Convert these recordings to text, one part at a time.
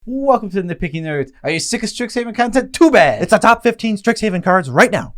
Welcome to the Nitpicking Nerds. Are you sick of Strixhaven content? Too bad! It's the top 15 Strixhaven cards right now.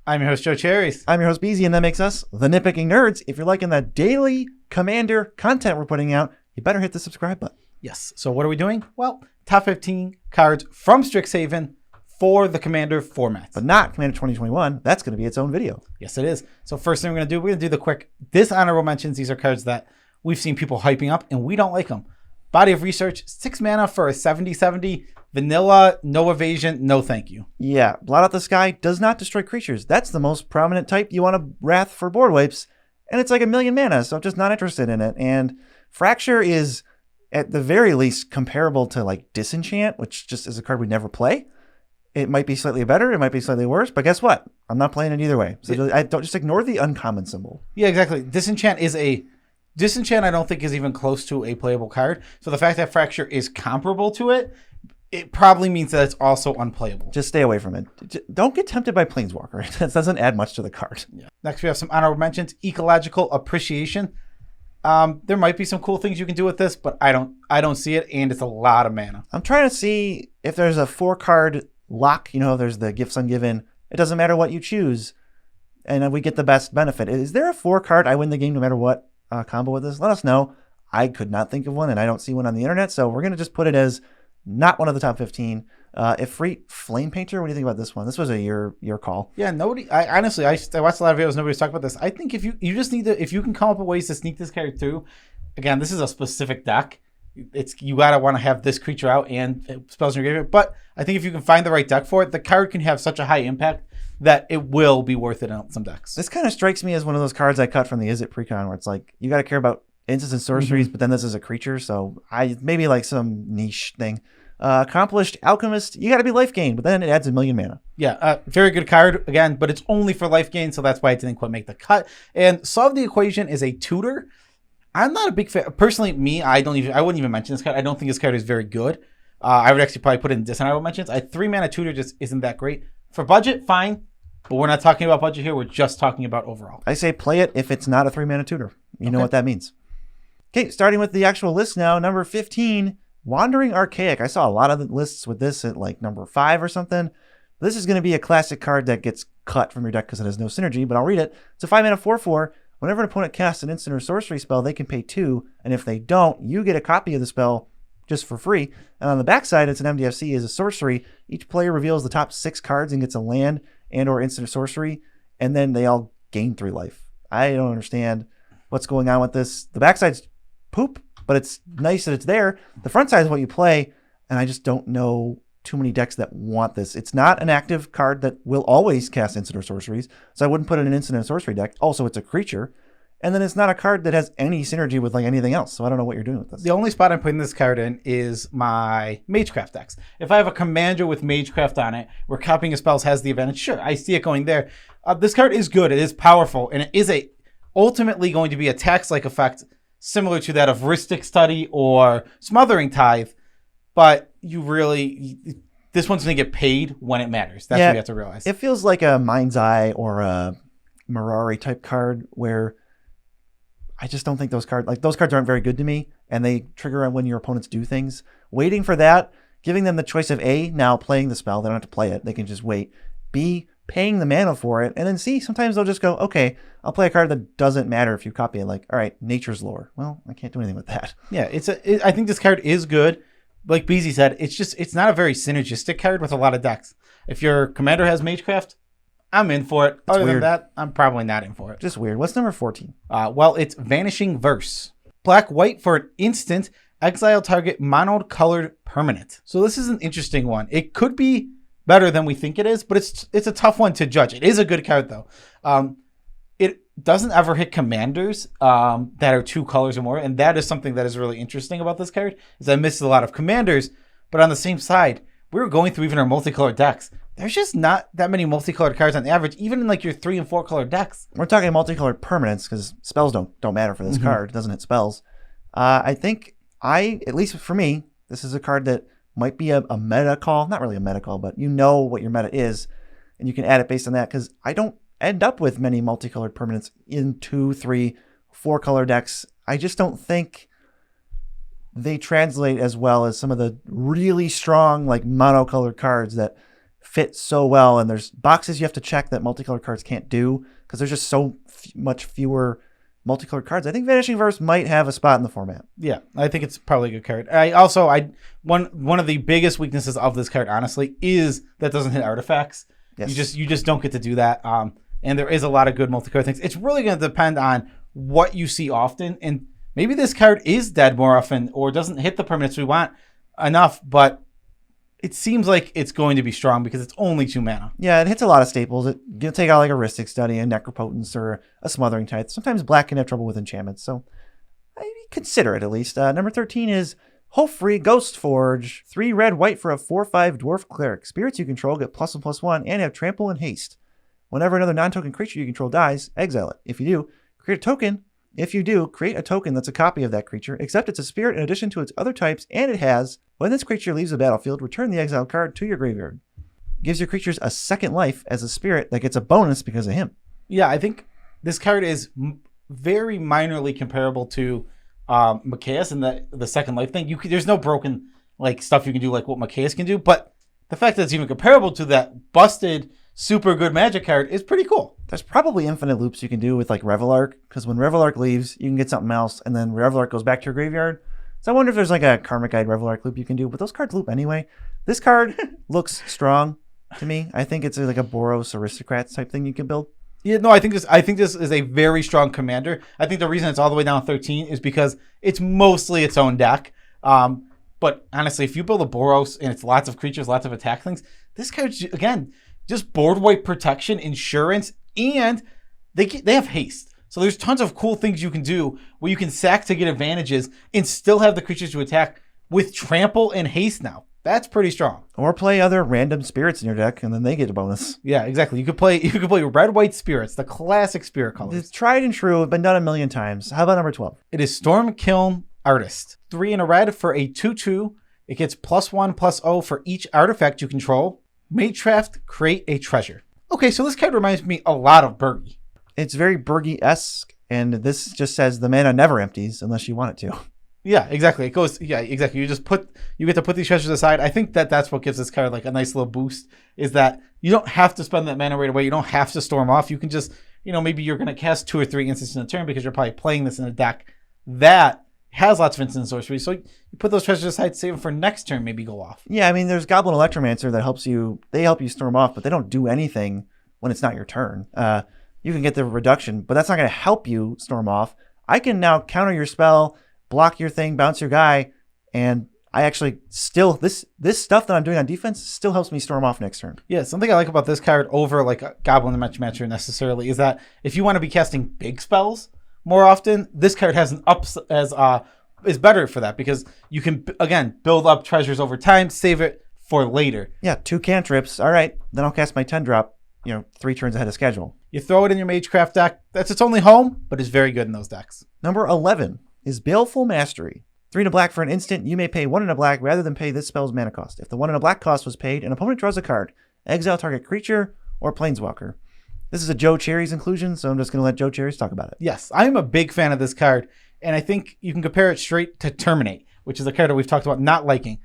I'm your host, Joe Cherries. I'm your host, Beezy, and that makes us the Nitpicking Nerds. If you're liking the daily Commander content we're putting out, you better hit the subscribe button. Yes. So what are we doing? Well, top 15 cards from Strixhaven for the Commander format. But not Commander 2021. That's going to be its own video. Yes, it is. So first thing we're going to do the quick dishonorable mentions. These are cards that we've seen people hyping up, and we don't like them. Body of Research, 6 mana for a 70/70. Vanilla, no evasion, no thank you. Yeah, Blot Out the Sky does not destroy creatures. That's the most prominent type you want to Wrath for board wipes. And it's like 1,000,000 mana, so I'm just not interested in it. And Fracture is, at the very least, comparable to like Disenchant, which just is a card we never play. It might be slightly better, it might be slightly worse, but guess what? I'm not playing it either way. So I don't just ignore the uncommon symbol. Yeah, exactly. Disenchant, I don't think is even close to a playable card. So the fact that Fracture is comparable to it, it probably means that it's also unplayable. Just stay away from it. Don't get tempted by Planeswalker. That doesn't add much to the card. Yeah. Next, we have some honorable mentions. Ecological Appreciation. There might be some cool things you can do with this, but I don't see it, and it's a lot of mana. I'm trying to see if there's a 4-card lock. You know, there's the Gifts Ungiven. It doesn't matter what you choose, and we get the best benefit. Is there a 4-card I win the game no matter what combo with this? Let us know. I could not think of one, and I don't see one on the internet, so we're going to just put it as not one of the top 15. Ifrit Flame Painter, what do you think about this one? This was your call. Yeah, nobody. I honestly watched a lot of videos. Nobody's talking about this. I think if you just need to, if you can come up with ways to sneak this character through. Again, this is a specific deck. You gotta want to have this creature out and spells in your graveyard. But I think if you can find the right deck for it, the card can have such a high impact that it will be worth it in some decks. This kind of strikes me as one of those cards I cut from the Is It Precon, where it's like you got to care about instants and sorceries, but then this is a creature, so maybe like some niche thing. Accomplished Alchemist, you got to be life gain, but then it adds 1,000,000 mana. Yeah, very good card again, but it's only for life gain, so that's why it didn't quite make the cut. And Solve the Equation is a tutor. I'm not a big fan. Personally, I wouldn't even mention this card. I don't think this card is very good. I would actually probably put it in dishonorable mentions. 3-mana tutor just isn't that great. For budget, fine, but we're not talking about budget here. We're just talking about overall. I say play it if it's not a 3-mana tutor. You know what that means. Okay, starting with the actual list now. Number 15. Wandering Archaic. I saw a lot of the lists with this at like number 5 or something. This is going to be a classic card that gets cut from your deck because it has no synergy, but I'll read it. It's a 5-mana 4/4. Whenever an opponent casts an instant or sorcery spell, they can pay 2, and if they don't, you get a copy of the spell just for free. And on the backside, it's an MDFC as a sorcery. Each player reveals the top 6 cards and gets a land and or instant or sorcery, and then they all gain 3 life. I don't understand what's going on with this. The backside's poop, but it's nice that it's there. The front side is what you play, and I just don't know too many decks that want this. It's not an active card that will always cast instant or sorceries, so I wouldn't put it in an instant or sorcery deck. Also, it's a creature, and then it's not a card that has any synergy with like anything else, so I don't know what you're doing with this. The only spot I'm putting this card in is my Magecraft decks. If I have a commander with Magecraft on it, where copying of spells has the advantage, sure, I see it going there. This card is good, it is powerful, and it is ultimately going to be a tax-like effect similar to that of Rhystic Study or Smothering Tithe, but this one's going to get paid when it matters. That's what you have to realize. It feels like a Mind's Eye or a Mirari type card where I just don't think those cards aren't very good to me, and they trigger when your opponents do things. Waiting for that, giving them the choice of A, now playing the spell, they don't have to play it, they can just wait. B, paying the mana for it, and then C, sometimes they'll just go, okay, I'll play a card that doesn't matter if you copy it. Like, all right, Nature's Lore. Well, I can't do anything with that. Yeah, I think this card is good. Like Beezy said, it's not a very synergistic card with a lot of decks. If your commander has Magecraft, I'm in for it. Other than that, I'm probably not in for it. Just weird. What's number 14? Well, it's Vanishing Verse. Black-white for an instant, exile target mono-colored permanent. So this is an interesting one. It could be better than we think it is, but it's a tough one to judge. It is a good card, though. It doesn't ever hit commanders that are 2 colors or more, and that is something that is really interesting about this card, is I missed a lot of commanders, but on the same side, we were going through even our multicolored decks. There's just not that many multicolored cards on the average, even in like your 3 and 4 color decks. We're talking multicolored permanents because spells don't matter for this card. It doesn't hit spells. I think at least for me, this is a card that might be a meta call. Not really a meta call, but you know what your meta is, and you can add it based on that, because I don't end up with many multicolored permanents in 2, 3, 4 color decks. I just don't think they translate as well as some of the really strong like monocolored cards that fit so well. And there's boxes you have to check that multicolored cards can't do because there's just so much fewer multicolored cards. I think Vanishing Verse might have a spot in the format. Yeah, I think it's probably a good card. One of the biggest weaknesses of this card, honestly, is that it doesn't hit artifacts. Yes. You just don't get to do that. And there is a lot of good multicolored things. It's really going to depend on what you see often, and maybe this card is dead more often or doesn't hit the permanents we want enough, but it seems like it's going to be strong because it's only 2 mana. Yeah, it hits a lot of staples. You'll take out like a Rhystic Study, a Necropotence, or a Smothering Tithe. Sometimes black can have trouble with enchantments, so consider it at least. Number 13 is Hopefree Ghost Forge. 3 red, white for a 4/5 Dwarf Cleric. Spirits you control get +1/+1 and have Trample and Haste. Whenever another non-token creature you control dies, exile it. If you do, create a token. If you do, create a token that's a copy of that creature, except it's a spirit in addition to its other types, and it has, when this creature leaves the battlefield, return the exiled card to your graveyard. Gives your creatures a second life as a spirit that gets a bonus because of him. Yeah, I think this card is very minorly comparable to Mikaeus and the second life thing. There's no broken like stuff you can do like what Mikaeus can do, but the fact that it's even comparable to that busted super good Magic card is pretty cool. There's probably infinite loops you can do with like Revelark, because when Revelark leaves, you can get something else, and then Revelark goes back to your graveyard. So I wonder if there's like a Karmic Guide Revelark loop you can do, but those cards loop anyway. This card looks strong to me. I think it's like a Boros Aristocrats type thing you can build. Yeah, no, I think this is a very strong commander. I think the reason it's all the way down to 13 is because it's mostly its own deck. But honestly, if you build a Boros and it's lots of creatures, lots of attack things, this card, again, just board wipe protection, insurance, and they have haste. So there's tons of cool things you can do where you can sack to get advantages and still have the creatures to attack with trample and haste now. That's pretty strong. Or play other random spirits in your deck, and then they get a bonus. Yeah, exactly. You could play red, white spirits, the classic spirit colors. It's tried and true. It's been done a million times. How about number 12? It is Storm Kiln Artist. 3 in a red for a 2/2. It gets +1/+0 for each artifact you control. Magecraft, create a treasure. Okay, so this card reminds me a lot of Burgi. It's very Burgi-esque, and this just says the mana never empties unless you want it to. Yeah, exactly. It goes. Yeah, exactly. You get to put these treasures aside. I think that's what gives this card like a nice little boost. Is that you don't have to spend that mana right away. You don't have to storm off. You can just, maybe you're gonna cast 2 or 3 instants in a turn because you're probably playing this in a deck that has lots of instant sorcery. So you put those treasures aside, save them for next turn. Maybe go off. Yeah, I mean, there's Goblin Electromancer that helps you. They help you storm off, but they don't do anything when it's not your turn. You can get the reduction, but that's not going to help you storm off. I can now counter your spell, block your thing, bounce your guy, and I actually still, this stuff that I'm doing on defense still helps me storm off next turn. Yeah, something I like about this card over like a Goblin Matcher necessarily is that if you want to be casting big spells more often, this card has an is better for that because you can, again, build up treasures over time, save it for later. Yeah, 2 cantrips. All right, then I'll cast my 10-drop, 3 turns ahead of schedule. You throw it in your Magecraft deck. That's its only home, but it's very good in those decks. Number 11 is Baleful Mastery. 3 in a black for an instant. You may pay 1 in a black rather than pay this spell's mana cost. If the 1 in a black cost was paid, an opponent draws a card. Exile target creature or planeswalker. This is a Joe Cherry's inclusion, so I'm just going to let Joe Cherry's talk about it. Yes, I'm a big fan of this card, and I think you can compare it straight to Terminate, which is a card that we've talked about not liking.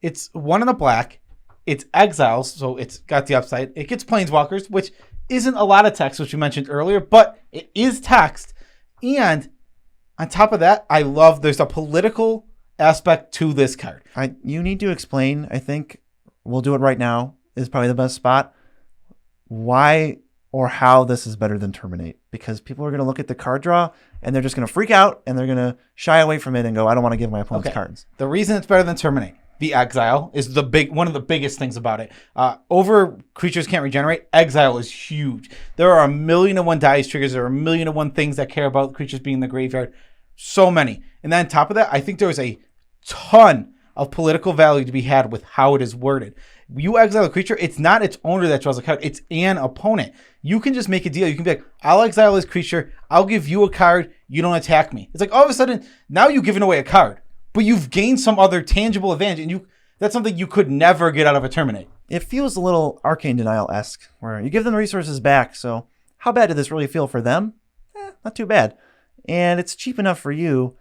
It's 1 in a black. It's exiles, so it's got the upside. It gets planeswalkers, which isn't a lot of text, which we mentioned earlier, but it is text. And on top of that, I love there's a political aspect to this card. You need to explain, I think, we'll do it right now, is probably the best spot, why or how this is better than Terminate. Because people are going to look at the card draw, and they're just going to freak out, and they're going to shy away from it and go, I don't want to give my opponents cards. The reason it's better than Terminate, the exile is one of the biggest things about it. Over creatures can't regenerate, exile is huge. There are 1,000,001 dice triggers. There are 1,000,001 things that care about creatures being in the graveyard. So many. And then on top of that, I think there's a ton of political value to be had with how it is worded. You exile a creature, it's not its owner that draws a card, it's an opponent. You can just make a deal. You can be like, I'll exile this creature, I'll give you a card, you don't attack me. It's like all of a sudden, now you've given away a card, but you've gained some other tangible advantage, and that's something you could never get out of a Terminate. It feels a little Arcane Denial-esque, where you give them resources back, so how bad did this really feel for them? Not too bad. And it's cheap enough for you.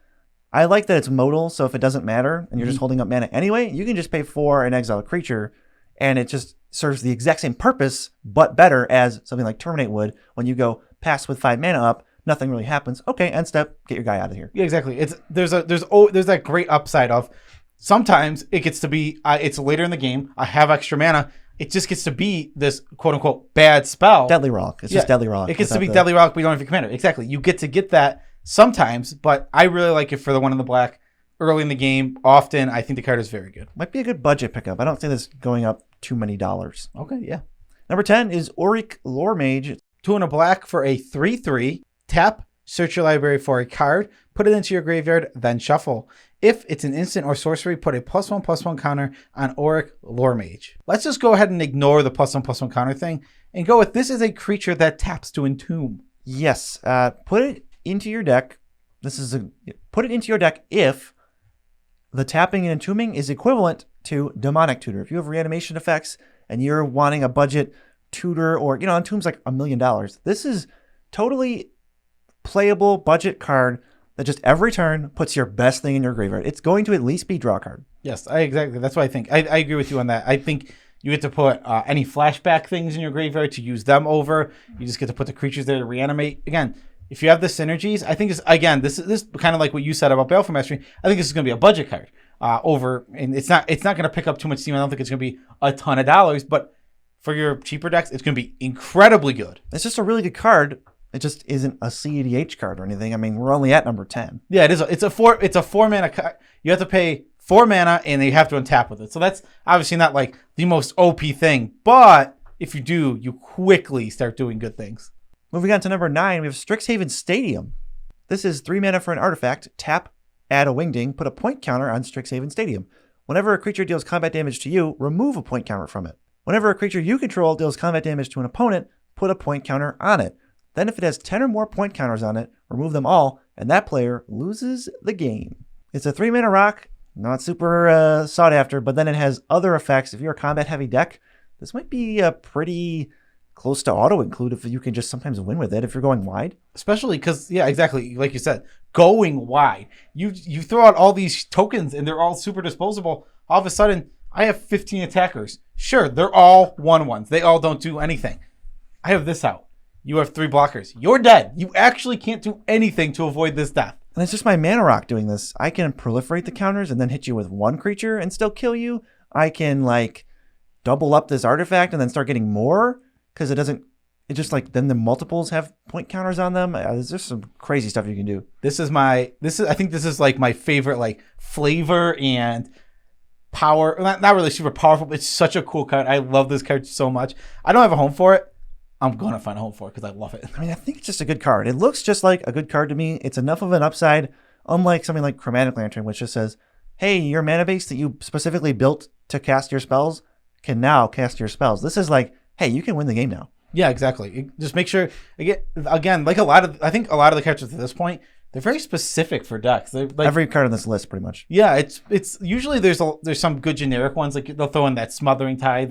I like that it's modal, so if it doesn't matter and you're just holding up mana anyway, you can just pay 4 and exile a creature, and it just serves the exact same purpose, but better as something like Terminate would. When you go pass with 5 mana up, nothing really happens. Okay, end step, get your guy out of here. Yeah, exactly. There's that great upside of sometimes it gets to be it's later in the game. I have extra mana. It just gets to be this quote unquote bad spell. Deadly Relic. It's just Deadly Relic. It gets to be Deadly Relic, but you don't have your commander. Exactly. You get to get that sometimes, but I really like it for the one in the black early in the game. Often, I think the card is very good. Might be a good budget pickup. I don't see this going up too many dollars. Okay, yeah. Number 10 is Auric Lore Mage. 2 and a black for a 3/3. Tap, search your library for a card, put it into your graveyard, then shuffle. If it's an instant or sorcery, put a +1/+1 counter on Auric Lore Mage. Let's just go ahead and ignore the +1/+1 counter thing and go with this is a creature that taps to entomb. Yes, put it into your deck. Put it into your deck if the tapping and entombing is equivalent to Demonic Tutor. If you have reanimation effects and you're wanting a budget tutor, or entomb's like $1 million. This is totally playable budget card that just every turn puts your best thing in your graveyard. It's going to at least be draw card. Yes, exactly. That's what I think. I agree with you on that. I think you get to put any flashback things in your graveyard to use them over. You just get to put the creatures there to reanimate. Again, if you have the synergies, I think this is kind of like what you said about Baleful Mastery. I think this is going to be a budget card and it's not going to pick up too much steam. I don't think it's going to be a ton of dollars, but for your cheaper decks, it's going to be incredibly good. It's just a really good card. It just isn't a CEDH card or anything. I mean, we're only at number 10. Yeah, it is. It's a 4 mana card. You have to pay 4 mana and you have to untap with it. So that's obviously not like the most OP thing, but if you do, you quickly start doing good things. Moving on to number 9, we have Strixhaven Stadium. This is 3 mana for an artifact. Tap, add a wingding, put a point counter on Strixhaven Stadium. Whenever a creature deals combat damage to you, remove a point counter from it. Whenever a creature you control deals combat damage to an opponent, put a point counter on it. Then if it has 10 or more point counters on it, remove them all, and that player loses the game. It's a 3 mana rock, not super sought after, but then it has other effects. If you're a combat heavy deck, this might be a pretty close to auto include if you can just sometimes win with it if you're going wide. Especially because, yeah, exactly, like you said, going wide. You throw out all these tokens and they're all super disposable. All of a sudden, I have 15 attackers. Sure, they're all 1/1s. They all don't do anything. I have this out. You have 3 blockers. You're dead. You actually can't do anything to avoid this death. And it's just my mana rock doing this. I can proliferate the counters and then hit you with 1 creature and still kill you. I can double up this artifact and then start getting more because then the multiples have point counters on them. There's just some crazy stuff you can do. I think this is my favorite flavor and power. Not really super powerful, but it's such a cool card. I love this card so much. I don't have a home for it. I'm going to find a home for it because I love it. I mean, I think it's just a good card. It looks just like a good card to me. It's enough of an upside, unlike something like Chromatic Lantern, which just says, hey, your mana base that you specifically built to cast your spells can now cast your spells. This is hey, you can win the game now. Yeah, exactly. Just make sure, again, I think a lot of the characters at this point, they're very specific for decks. Every card on this list, pretty much. Yeah, it's usually there's some good generic ones, like they'll throw in that Smothering Tide.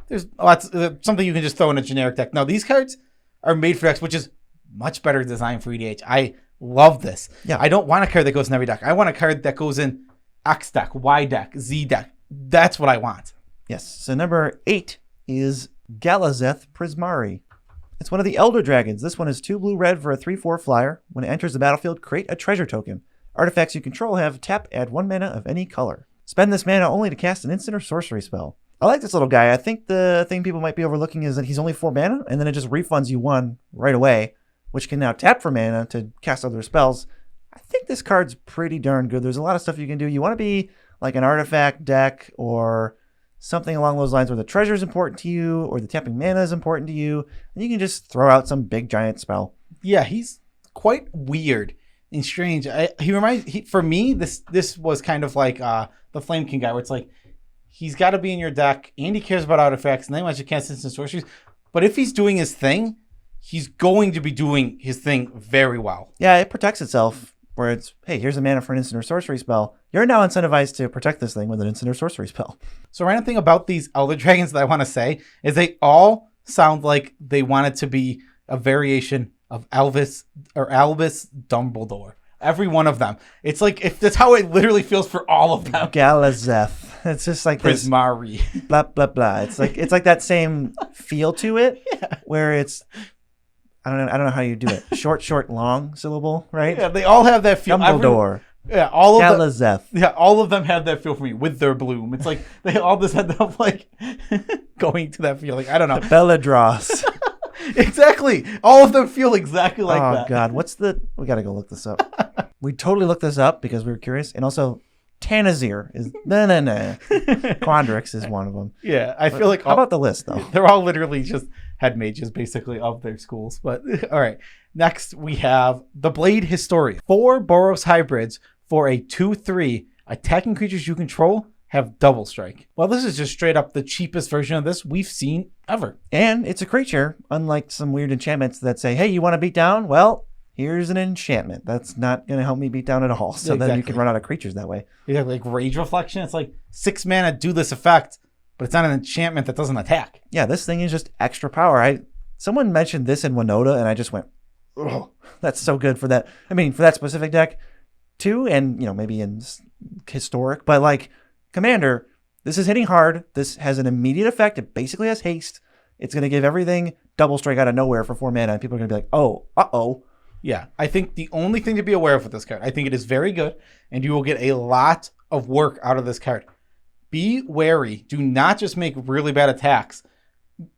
There's lots something you can just throw in a generic deck. Now these cards are made for decks, which is much better design for EDH. I love this. Yeah. I don't want a card that goes in every deck. I want a card that goes in X deck, Y deck, Z deck. That's what I want. Yes. So number 8 is Galazath Prismari. It's one of the Elder Dragons. This one is 2 blue-red for a 3/4 flyer. When it enters the battlefield, create a treasure token. Artifacts you control have tap, add 1 mana of any color. Spend this mana only to cast an instant or sorcery spell. I like this little guy. I think the thing people might be overlooking is that he's only 4 mana, and then it just refunds you 1 right away, which can now tap for mana to cast other spells. I think this card's pretty darn good. There's a lot of stuff you can do. You want to be like an artifact deck or something along those lines where the treasure is important to you or the tapping mana is important to you, and you can just throw out some big giant spell. Yeah, he's quite weird and strange. For me, this was kind of like the Flame King guy, where it's he's got to be in your deck and he cares about artifacts and then he wants to cast instant sorceries. But if he's doing his thing, he's going to be doing his thing very well. Yeah, it protects itself. Where it's, hey, here's a mana for an instant or sorcery spell. You're now incentivized to protect this thing with an instant or sorcery spell. So random thing about these Elder Dragons that I want to say is they all sound like they wanted to be a variation of Albus Dumbledore. Every one of them. It's like, if that's how it literally feels for all of them. Galazath. It's just like this Prismari. blah blah blah. It's like that same feel to it, where it's I don't know how you do it. Short, long syllable, right? Yeah, they all have that feel. Dumbledore. All of Galazath. all of them have that feel for me with their bloom. It's like they all just end up like going to that feeling. I don't know. Belladrass. Exactly. All of them feel exactly like that. Oh God, we gotta go look this up. We totally looked this up because we were curious, and also Tanazir is Quandrix is one of them. Yeah, I feel like how about the list though? They're all literally just head mages basically of their schools. But all right, next we have the Blade Historian. 4 Boros hybrids for a 2/3. Attacking creatures you control have double strike. Well, this is just straight up the cheapest version of this we've seen ever. And it's a creature, unlike some weird enchantments that say, hey, you want to beat down? Well, here's an enchantment. That's not going to help me beat down at all. So then you can run out of creatures that way. You have like Rage Reflection. It's like 6 mana, do this effect, but it's not an enchantment that doesn't attack. Yeah, this thing is just extra power. Someone mentioned this in Winota, and I just went, oh, that's so good for that. I mean, for that specific deck too, and maybe in historic, but like Commander, this is hitting hard. This has an immediate effect. It basically has haste. It's going to give everything double strike out of nowhere for 4 mana, and people are going to be like, oh, uh-oh. Yeah, I think the only thing to be aware of with this card, I think it is very good, and you will get a lot of work out of this card. Be wary. Do not just make really bad attacks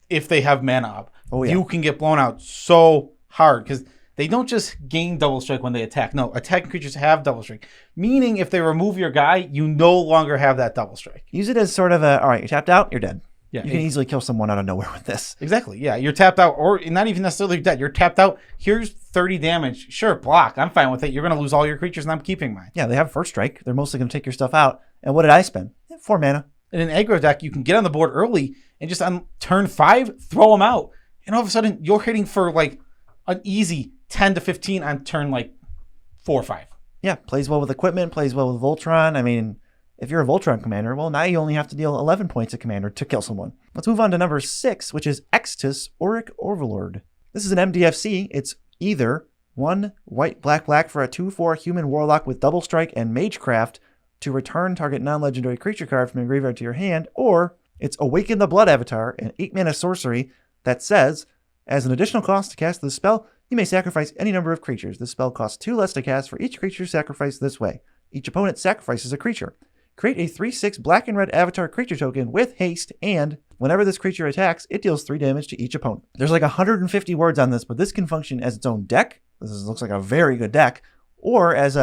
if they have mana up. Oh, yeah. You can get blown out so hard, because they don't just gain double strike when they attack. No, attacking creatures have double strike. Meaning if they remove your guy, you no longer have that double strike. Use it as sort of all right, you're tapped out, you're dead. Yeah, you can easily kill someone out of nowhere with this. Exactly. Yeah, you're tapped out, or not even necessarily dead. You're tapped out. Here's 30 damage. Sure, block. I'm fine with it. You're going to lose all your creatures, and I'm keeping mine. Yeah, they have first strike. They're mostly going to take your stuff out. And what did I spend? 4 mana. In an aggro deck, you can get on the board early and just on turn 5, throw them out. And all of a sudden, you're hitting for like an easy 10 to 15 on turn like 4 or 5. Yeah, plays well with equipment, plays well with Voltron. I mean, if you're a Voltron commander, well, now you only have to deal 11 points of commander to kill someone. Let's move on to number 6, which is Extus Auric Overlord. This is an MDFC. It's either 1 white, black for a 2/4 human warlock with double strike and magecraft to return target non-legendary creature card from your graveyard to your hand, or it's Awaken the Blood Avatar, an 8 mana sorcery that says, as an additional cost to cast this spell, you may sacrifice any number of creatures. This spell costs 2 less to cast for each creature sacrificed this way. Each opponent sacrifices a creature. Create a 3/6 black and red avatar creature token with haste, and whenever this creature attacks, it deals 3 damage to each opponent. There's like 150 words on this, but this can function as its own deck. Looks like a very good deck. Or as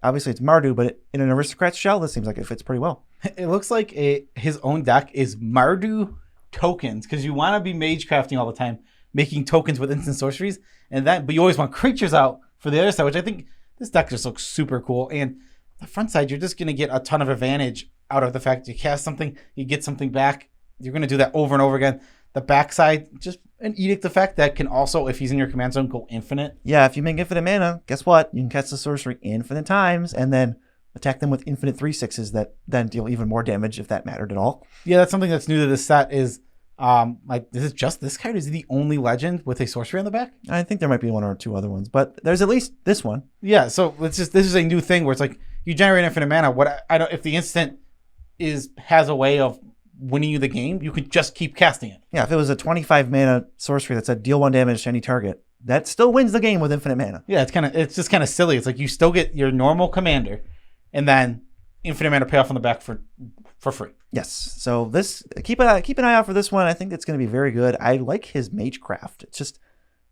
obviously it's Mardu, but in an aristocrat's shell, this seems like it fits pretty well. It looks like his own deck is Mardu tokens, because you want to be mage crafting all the time, making tokens with instant sorceries, but you always want creatures out for the other side, which I think this deck just looks super cool. And the front side, you're just going to get a ton of advantage out of the fact you cast something, you get something back. You're going to do that over and over again. The backside, just an edict effect that can also, if he's in your command zone, go infinite. Yeah, if you make infinite mana, guess what? You can cast the sorcery infinite times and then attack them with infinite 3/6s that then deal even more damage if that mattered at all. Yeah, that's something that's new to this set is, is it just this card? Is he the only legend with a sorcery on the back? I think there might be 1 or 2 other ones, but there's at least this one. Yeah, so this is a new thing where it's like you generate infinite mana. If the instant has a way of winning you the game, you could just keep casting it. Yeah, if it was a 25 mana sorcery that said deal 1 damage to any target, that still wins the game with infinite mana. Yeah, it's just kind of silly. It's like you still get your normal commander, and then infinite mana payoff on the back for free. Yes. So this keep an eye out for this one. I think it's going to be very good. I like his Magecraft. It's just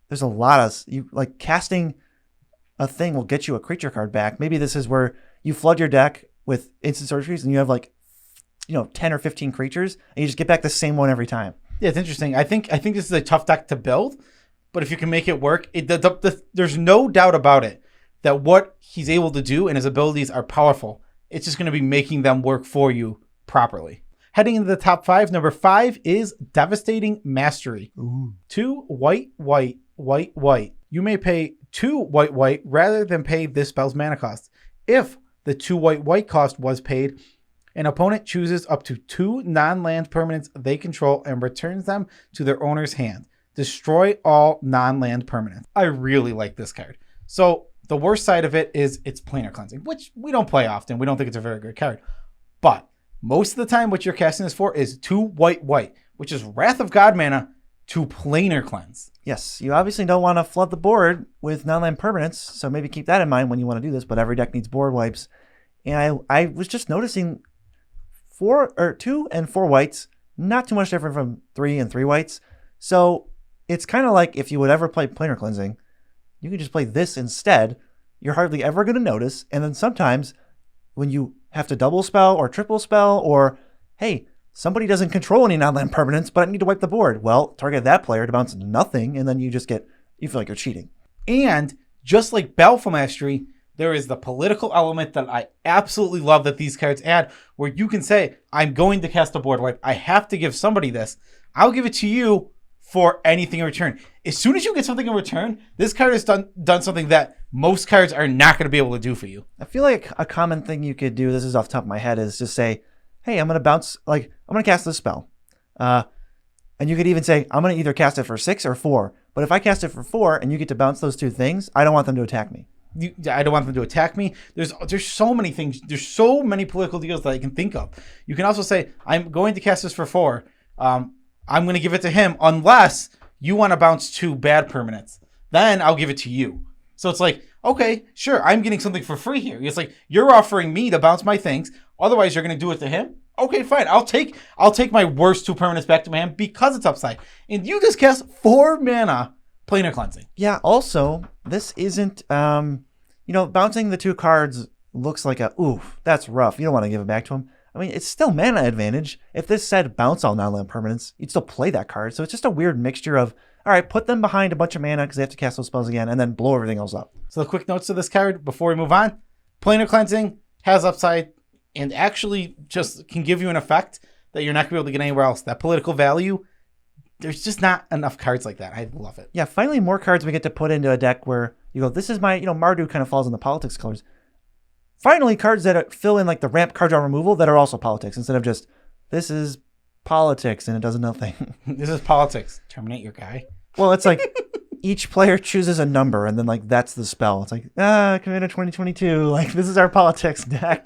there's a lot of casting a thing will get you a creature card back. Maybe this is where you flood your deck with instant sorceries and you have 10 or 15 creatures and you just get back the same one every time. Yeah, it's interesting. I think this is a tough deck to build, but if you can make it work, there's no doubt about it that what he's able to do and his abilities are powerful. It's just going to be making them work for you properly. Heading into the top 5, number 5 is Devastating Mastery. Ooh. 2 white. You may pay 2 white rather than pay this spell's mana cost. If the 2 white cost was paid, an opponent chooses up to 2 non-land permanents they control and returns them to their owner's hand. destroy all non-land permanents. I really like this card. So the worst side of it is it's planar cleansing, which we don't play often. We don't think it's a very good card. But most of the time what you're casting this for is 2 white, which is Wrath of God mana to planar cleanse. Yes, you obviously don't want to flood the board with non-land permanents, so maybe keep that in mind when you want to do this, but every deck needs board wipes. And I was just noticing 2 and 4 whites, not too much different from 3 and 3 whites. So it's kind of like if you would ever play planar cleansing, you can just play this instead. You're hardly ever going to notice. And then sometimes when you have to double spell or triple spell, or hey, somebody doesn't control any non-land permanents, but I need to wipe the board. Well, target that player to bounce nothing, and then you feel like you're cheating. And just like Baleful Mastery, there is the political element that I absolutely love that these cards add, where you can say, I'm going to cast a board wipe. I have to give somebody this. I'll give it to you for anything in return. As soon as you get something in return, this card has done something that most cards are not going to be able to do for you. I feel like a common thing you could do, this is off the top of my head, is just say, hey, I'm going to cast this spell. And you could even say, I'm going to either cast it for 6 or 4. But if I cast it for 4 and you get to bounce those 2 things, I don't want them to attack me. I don't want them to attack me. There's so many things. There's so many political deals that I can think of. You can also say, I'm going to cast this for 4. I'm going to give it to him unless you want to bounce 2 bad permanents. Then I'll give it to you. So it's like, okay, sure, I'm getting something for free here. It's like, you're offering me to bounce my things. Otherwise, you're going to do it to him. Okay, fine. I'll take my worst 2 permanents back to my hand because it's upside. And you just cast 4 mana planar cleansing. Yeah, also, this isn't, bouncing the 2 cards looks like oof, that's rough. You don't want to give it back to him. I mean, it's still mana advantage. If this said bounce all non-land permanents, you'd still play that card. So it's just a weird mixture of, all right, put them behind a bunch of mana because they have to cast those spells again, and then blow everything else up. So the quick notes to this card before we move on. Planar cleansing has upside and actually just can give you an effect that you're not going to be able to get anywhere else. That political value, there's just not enough cards like that. I love it. Yeah, finally more cards we get to put into a deck where you go, this is my, Mardu kind of falls in the politics colors. Finally, cards that fill in like the ramp card draw removal that are also politics instead of just, this is politics and it does nothing. This is politics. Terminate your guy. Well, it's like each player chooses a number and then like that's the spell. It's like, Commander 2022, like this is our politics deck.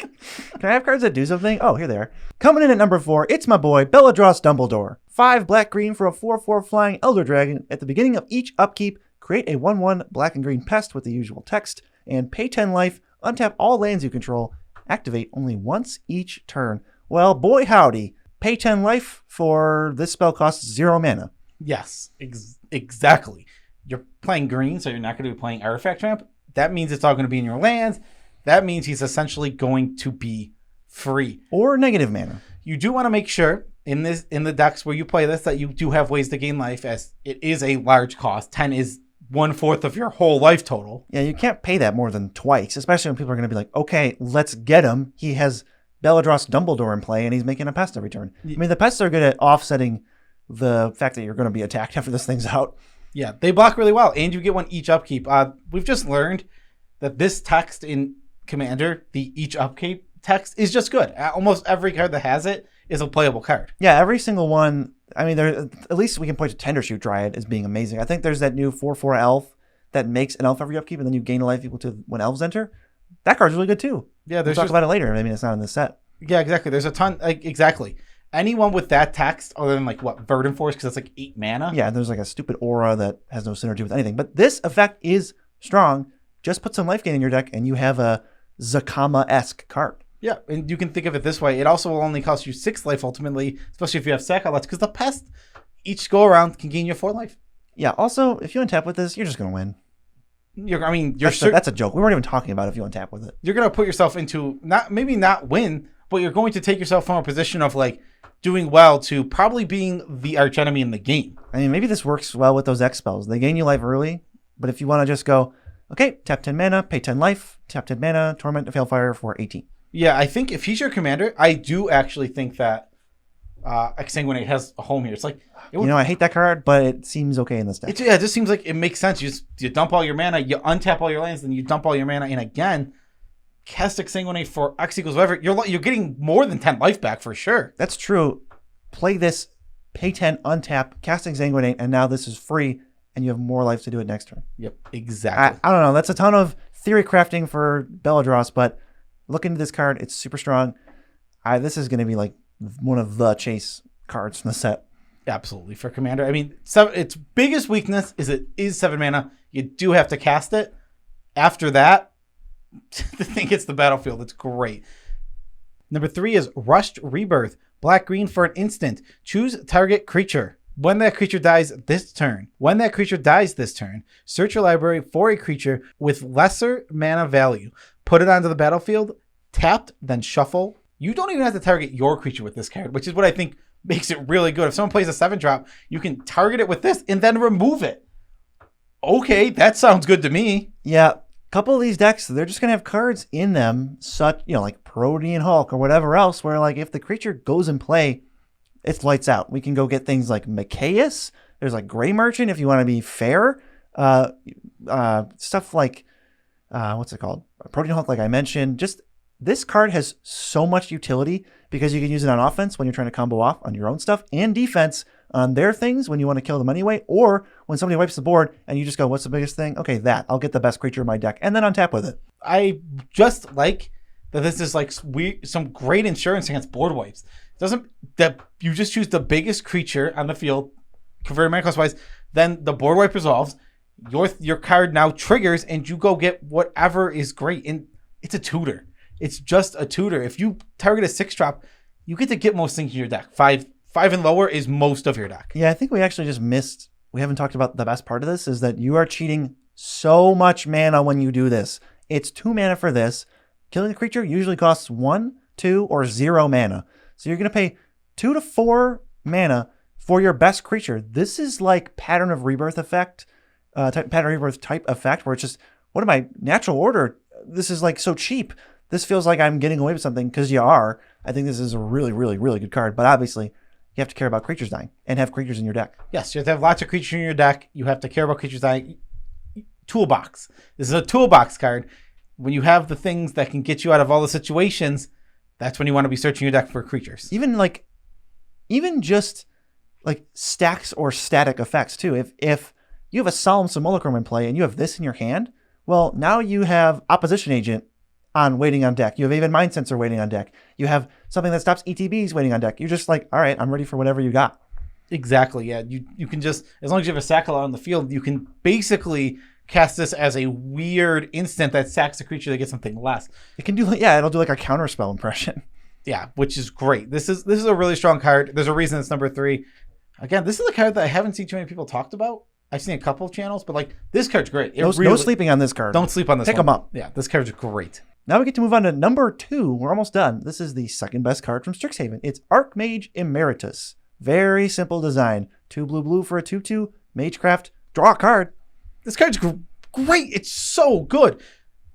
Can I have cards that do something? Oh, here they are. Coming in at number 4, it's my boy, Belladrass Dumbledore. 5 black-green for a 4/4 flying Elder Dragon. At the beginning of each upkeep, create a 1/1 black and green pest with the usual text and pay 10 life. Untap all lands you control. Activate only once each turn. Well, boy howdy. Pay 10 life for this spell costs 0 mana. Yes, exactly. You're playing green, so you're not going to be playing Artifact Ramp. That means it's all going to be in your lands. That means he's essentially going to be free. Or negative mana. You do want to make sure in the decks where you play this that you do have ways to gain life, as it is a large cost. 10 is 1/4 of your whole life total. Yeah, you can't pay that more than twice, especially when people are going to be like, okay, let's get him. He has Belladrass Dumbledore in play, and he's making a pest every turn. I mean, the pests are good at offsetting the fact that you're going to be attacked after this thing's out. Yeah, they block really well, and you get one each upkeep. We've just learned that this text in Commander, the each upkeep text, is just good. Almost every card that has it is a playable card. Yeah, every single one. I mean, at least we can point to Tendershoot Dryad as being amazing. I think there's that new 4/4 elf that makes an elf every upkeep, and then you gain a life equal to when elves enter. That card's really good too. Yeah, we'll talk about it later. I mean, it's not in this set. Yeah, exactly. There's a ton. Exactly. Anyone with that text, other than Verdant Force, because that's 8 mana. Yeah, there's a stupid aura that has no synergy with anything. But this effect is strong. Just put some life gain in your deck, and you have a Zakama-esque card. Yeah, and you can think of it this way. It also will only cost you 6 life ultimately, especially if you have sack outlets, because the pest each go around can gain you 4 life. Yeah, also, if you untap with this, you're just going to win. That's a joke. We weren't even talking about if you untap with it. You're going to put yourself into, maybe not win, but you're going to take yourself from a position of doing well to probably being the archenemy in the game. I mean, maybe this works well with those X spells. They gain you life early, but if you want to just go, okay, tap 10 mana, pay 10 life, tap 10 mana, torment, Failfire for 18. Yeah, I think if he's your commander, I do actually think that Exsanguinate has a home here. It's I hate that card, but it seems okay in this deck. It just seems like it makes sense. You dump all your mana, you untap all your lands, then you dump all your mana, and again, cast Exsanguinate for X equals whatever. You're getting more than 10 life back for sure. That's true. Play this pay 10, untap, cast Exsanguinate, and now this is free, and you have more life to do it next turn. Yep, exactly. I don't know. That's a ton of theory crafting for Belladrass, but look into this card. It's super strong. This is going to be like one of the chase cards from the set. Absolutely, for Commander. I mean, its biggest weakness is it is 7 mana. You do have to cast it. After that, the thing hits the battlefield. It's great. Number 3 is Rushed Rebirth. Black-green for an instant. Choose target creature. When that creature dies this turn, search your library for a creature with lesser mana value. Put it onto the battlefield, tapped, then shuffle. You don't even have to target your creature with this card, which is what I think makes it really good. If someone plays a 7-drop, you can target it with this and then remove it. Okay, that sounds good to me. Yeah, a couple of these decks, they're just going to have cards in them, such, like Protean Hulk or whatever else, where like if the creature goes in play, it's lights out. We can go get things like Machias. There's like Gray Merchant if you want to be fair. Stuff like, what's it called? Protean Hulk, like I mentioned. Just this card has so much utility because you can use it on offense when you're trying to combo off on your own stuff, and defense on their things when you want to kill them anyway, or when somebody wipes the board and you just go, what's the biggest thing? Okay, that. I'll get the best creature in my deck and then untap with it. I just like that this is like some great insurance against board wipes. Doesn't that you just choose the biggest creature on the field, converted mana cost wise, then the board wipe resolves, your card now triggers, and you go get whatever is great. And it's a tutor. It's just a tutor. If you target a 6-drop, you get to get most things in your deck. 5 and lower is most of your deck. Yeah, I think we actually just missed. We haven't talked about the best part of this is that you are cheating so much mana when you do this. It's 2 mana for this. Killing a creature usually costs 1, 2, or 0 mana. So you're going to pay 2 to 4 mana for your best creature. This is like Pattern of Rebirth effect, Pattern of Rebirth type effect, where it's just, what am I? Natural order. This is like so cheap. This feels like I'm getting away with something because you are. I think this is a really, really, really good card. But obviously, you have to care about creatures dying and have creatures in your deck. Yes, you have to have lots of creatures in your deck. You have to care about creatures dying. Toolbox. This is a toolbox card. When you have the things that can get you out of all the situations, that's when you want to be searching your deck for creatures. Even just like stacks or static effects too. If you have a Solemn Simulacrum in play and you have this in your hand, well, now you have Opposition Agent waiting on deck. You have even Mind Sensor waiting on deck. You have something that stops ETBs waiting on deck. You're just like, all right, I'm ready for whatever you got. Exactly. Yeah. You can just, as long as you have a sack on the field, you can basically cast this as a weird instant that sacks a creature to get something less. It can do, it'll do like a counterspell impression. Yeah, which is great. This is a really strong card. There's a reason it's number 3. Again, this is a card that I haven't seen too many people talked about. I've seen a couple of channels, but like this card's great. No sleeping on this card. Don't sleep on this. Pick them up. Yeah, this card's great. Now we get to move on to number 2. We're almost done. This is the second best card from Strixhaven. It's Archmage Emeritus. Very simple design. 2 blue for a 2/2. Magecraft. Draw a card. This card's great. It's so good.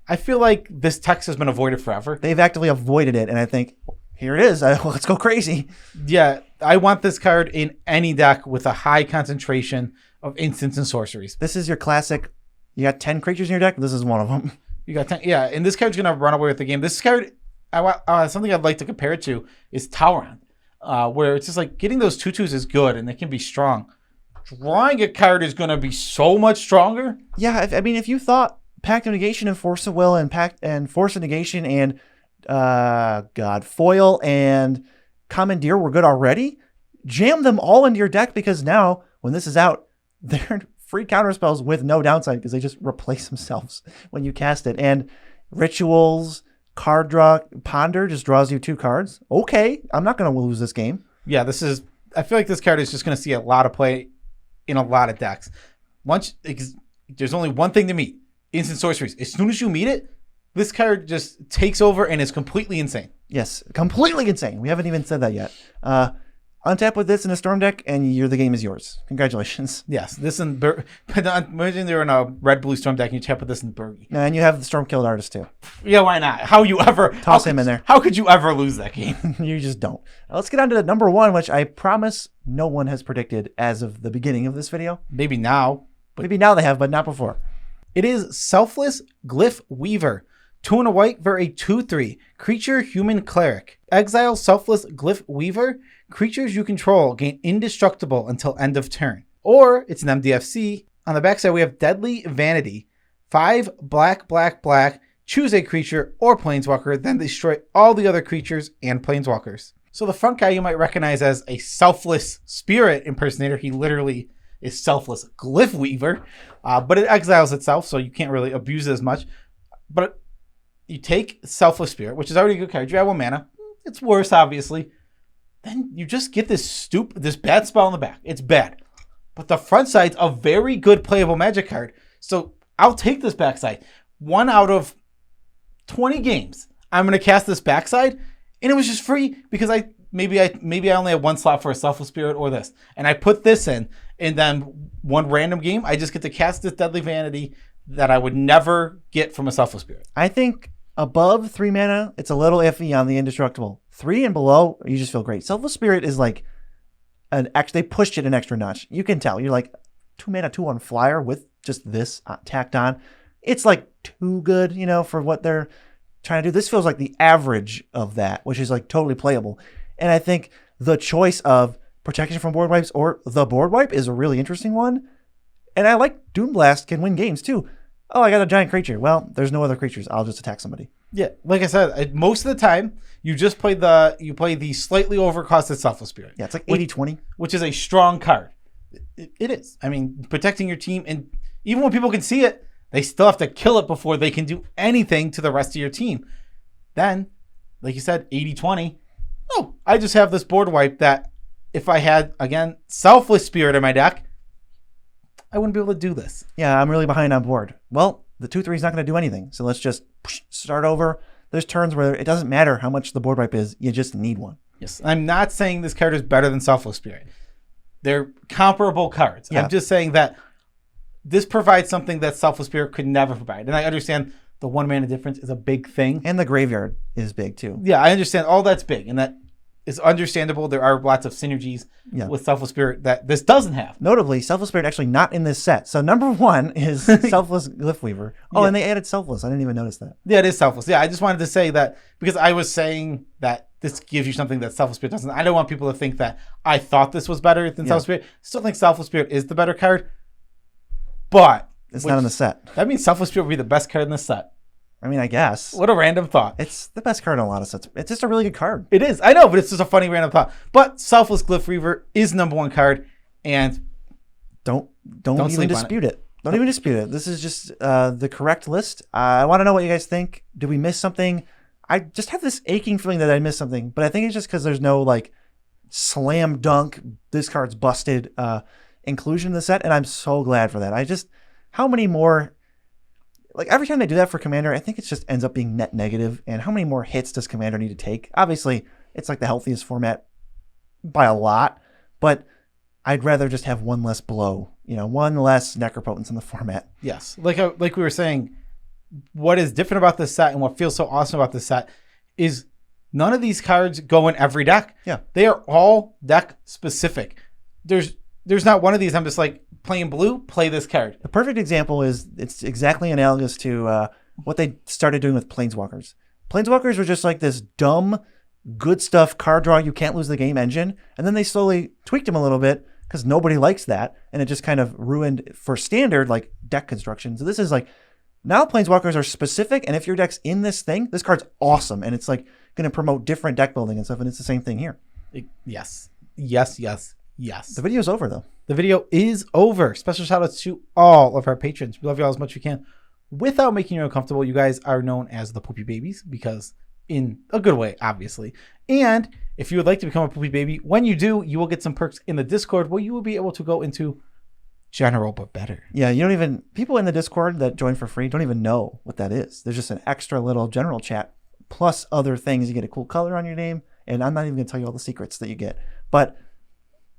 I feel like this text has been avoided forever. They've actively avoided it, and I think, here it is. Let's go crazy. Yeah, I want this card in any deck with a high concentration of instants and sorceries. This is your classic, you got 10 creatures in your deck. This is one of them. You got 10. Yeah, and this card's going to run away with the game. This card, something I'd like to compare it to is Tauron, where it's just like getting those 2/2s is good, and they can be strong. Drawing a card is going to be so much stronger. Yeah, I mean, if you thought Pact of Negation and Force of Will and Force of Negation and Foil and Commandeer were good already, jam them all into your deck, because now when this is out, they're free counterspells with no downside because they just replace themselves when you cast it. And Rituals, card draw, Ponder just draws you 2 cards. Okay, I'm not going to lose this game. Yeah, I feel like this card is just going to see a lot of play in a lot of decks. There's only one thing to meet: instant sorceries. As soon as you meet it, this card just takes over and is completely insane. Yes, completely insane. We haven't even said that yet. Untap with this in a Storm deck, and the game is yours. Congratulations. Yes, this and imagine they're in a red-blue Storm deck, and you tap with this in Burgie. And you have the Storm-Killed Artist, too. Yeah, why not? Toss him in there. How could you ever lose that game? You just don't. Let's get on to number 1, which I promise no one has predicted as of the beginning of this video. Maybe now. Maybe now they have, but not before. It is Selfless Glyph Weaver. 2 and a white for a 2/3. Creature Human Cleric. Exile Selfless Glyph Weaver. Creatures you control gain indestructible until end of turn. Or it's an MDFC. On the backside, we have Deadly Vanity. 5 black, black, black. Choose a creature or planeswalker, then destroy all the other creatures and planeswalkers. So the front guy you might recognize as a selfless spirit impersonator. He literally is selfless glyph weaver, but it exiles itself, so you can't really abuse it as much. But you take selfless spirit, which is already a good card. You add 1 mana. It's worse, obviously. Then you just get this bad spell in the back. It's bad. But the front side's a very good playable Magic card. So I'll take this backside. 1 out of 20 games, I'm going to cast this backside, and it was just free because maybe I only have 1 slot for a Selfless Spirit or this, and I put this in, and then 1 random game, I just get to cast this Deadly Vanity that I would never get from a Selfless Spirit. I think above 3 mana, it's a little iffy on the indestructible. 3 and below, you just feel great. Selfless Spirit is like they pushed it an extra notch. You can tell. You're like 2 mana, 2/1 flyer with just this tacked on. It's like too good, for what they're trying to do. This feels like the average of that, which is like totally playable. And I think the choice of protection from board wipes or the board wipe is a really interesting one. And I like Doomblast can win games too. Oh, I got a giant creature. Well, there's no other creatures. I'll just attack somebody. Yeah, like I said, most of the time you just play the slightly overcosted Selfless Spirit. Yeah, it's like 80-20. Which is a strong card. It is. I mean, protecting your team, and even when people can see it, they still have to kill it before they can do anything to the rest of your team. Then, like you said, 80-20. Oh, I just have this board wipe that if I had, again, Selfless Spirit in my deck, I wouldn't be able to do this. Yeah, I'm really behind on board. Well, the 2/3 is not going to do anything. So let's just start over. There's turns where it doesn't matter how much the board wipe is. You just need one. Yes. I'm not saying this card is better than Selfless Spirit. They're comparable cards. Yeah. I'm just saying that this provides something that Selfless Spirit could never provide. And I understand the 1 mana difference is a big thing. And the graveyard is big too. Yeah, I understand all that's big. And that is understandable. There are lots of synergies with Selfless Spirit that this doesn't have. Notably, Selfless Spirit actually not in this set. So number 1 is Selfless Glyph Weaver. Oh, and they added Selfless. I didn't even notice that. Yeah, it is Selfless. Yeah, I just wanted to say that because I was saying that this gives you something that Selfless Spirit doesn't. I don't want people to think that I thought this was better than Selfless Spirit. Still think Selfless Spirit is the better card. But it's not in the set. That means Selfless Spirit would be the best card in this set. I mean, I guess. What a random thought. It's the best card in a lot of sets. It's just a really good card. It is. I know, but it's just a funny random thought. But Selfless Glyph Weaver is number 1 card, and don't even dispute it. Don't even dispute it. This is just the correct list. I want to know what you guys think. Did we miss something? I just have this aching feeling that I missed something, but I think it's just because there's no like slam dunk, this card's busted inclusion in the set, and I'm so glad for that. How many more, like every time they do that for Commander, I think it just ends up being net negative, and how many more hits does Commander need to take? Obviously, it's like the healthiest format by a lot, but I'd rather just have 1 less blow, 1 less necropotence in the format. Yes, like we were saying, what is different about this set and what feels so awesome about this set is none of these cards go in every deck. Yeah. They are all deck specific. There's not one of these I'm just like, playing blue, play this card. The perfect example is it's exactly analogous to what they started doing with Planeswalkers. Planeswalkers were just like this dumb, good stuff card draw, you can't lose the game engine. And then they slowly tweaked them a little bit because nobody likes that. And it just kind of ruined for standard like deck construction. So this is like, now Planeswalkers are specific. And if your deck's in this thing, this card's awesome. And it's like going to promote different deck building and stuff. And it's the same thing here. Yes. The video's over though. The video is over. Special shout outs to all of our patrons. We love you all as much as we can. Without making you uncomfortable, you guys are known as the Poopy Babies because in a good way, obviously. And if you would like to become a Poopy Baby, when you do, you will get some perks in the Discord where you will be able to go into general but better. Yeah, people in the Discord that join for free don't even know what that is. There's just an extra little general chat plus other things. You get a cool color on your name, and I'm not even going to tell you all the secrets that you get. But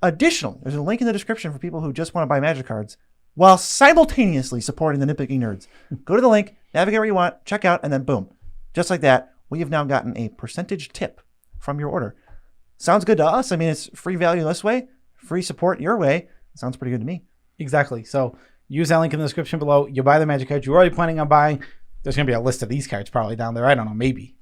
additionally, there's a link in the description for people who just want to buy Magic cards while simultaneously supporting the Nitpicking nerds. Go to the link, navigate where you want, check out, and then boom. Just like that, we have now gotten a percentage tip from your order. Sounds good to us. I mean, it's free value this way, free support your way. Sounds pretty good to me. Exactly. So use that link in the description below. You buy the Magic cards you're already planning on buying. There's going to be a list of these cards probably down there. I don't know, maybe.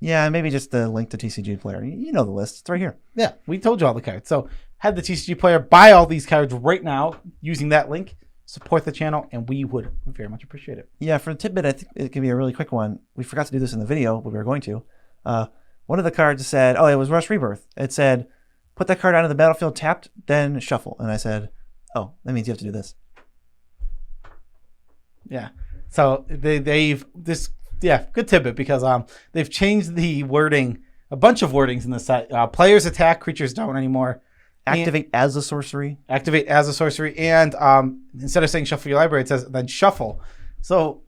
Yeah, maybe just the link to TCG Player. You know the list. It's right here. Yeah, we told you all the cards. So have the TCG Player buy all these cards right now using that link. Support the channel, and we would very much appreciate it. Yeah, for the tidbit, I think it can be a really quick one. We forgot to do this in the video, but we were going to. One of the cards said, it was Rush Rebirth. It said, put that card onto the battlefield tapped, then shuffle. And I said, oh, that means you have to do this. Yeah. So they've good tidbit because they've changed the wording, a bunch of wordings in the set. Players attack, creatures don't anymore. Activate as a sorcery. Activate as a sorcery, and instead of saying shuffle your library, it says then shuffle. So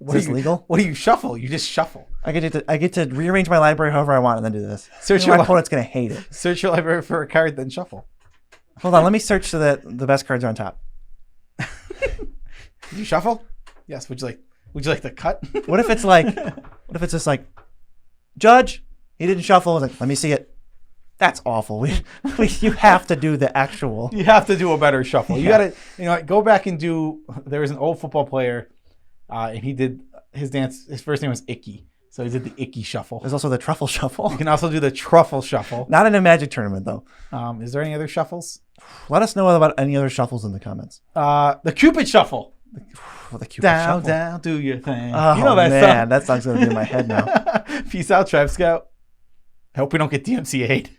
Is this legal? What do you shuffle? You just shuffle. I get to rearrange my library however I want and then do this. Search my opponent's gonna hate it. Search your library for a card, then shuffle. Hold on, let me search so that the best cards are on top. You shuffle? Yes. Would you like the cut? What if it's just like, Judge, he didn't shuffle. I was like, let me see it. That's awful. You have to do the actual. You have to do a better shuffle. You Yeah. gotta, go back and do. There was an old football player, and he did his dance. His first name was Icky, so he did the Icky shuffle. There's also the truffle shuffle. You can also do the truffle shuffle. Not in a Magic tournament though. Is there any other shuffles? Let us know about any other shuffles in the comments. The Cupid shuffle. The Cupid Down, shuffle. down, do your thing. Oh You know that man, song. that song's gonna be in my head now. Peace out, Tribe Scout. I hope we don't get DMCA'd.